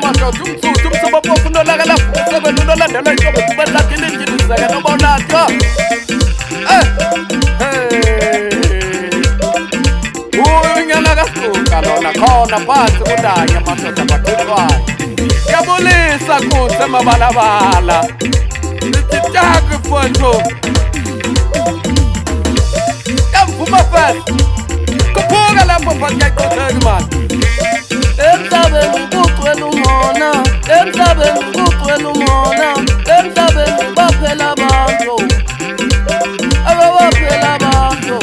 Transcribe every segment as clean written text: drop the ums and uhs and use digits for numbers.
madoda umthuthu umthuba phofu nolakala futhi nolandela inhlobo kubahlathile injini zake nobonatha unyana kasuka lona khona phansi kudanya madoda bathutwayo yabulisa kuthi amabalabala sititake mfowethu yavuma fest kuphuka lapho phansi yayiqotheka imali emhlabeni kugcwele umona, emhlabeni kugcwele umona, emhlabeni baphela abantu, ababaphela abantu,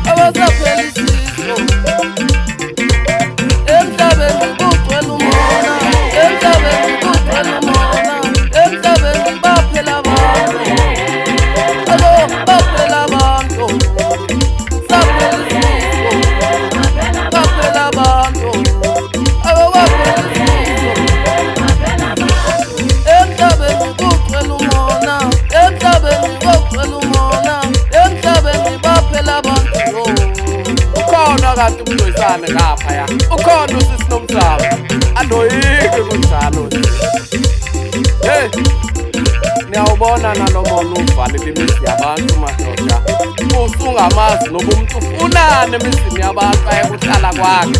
abasaphela isizwe. Emhlabeni kugcwele umona, emhlabeni kugcwele umona, emhlabeni baphela abantu, ababaphela abantu, saphela isizwe, baphela abantu. Kanti umdloyisane ngapha ya ukhona usisi nomthamo andoyike kunjalo hey niyawubona nalomona uvalile imizi yabantu madoda usungamazi noba umuntu ufunane emizini yabantu ayekuhlala kwakhe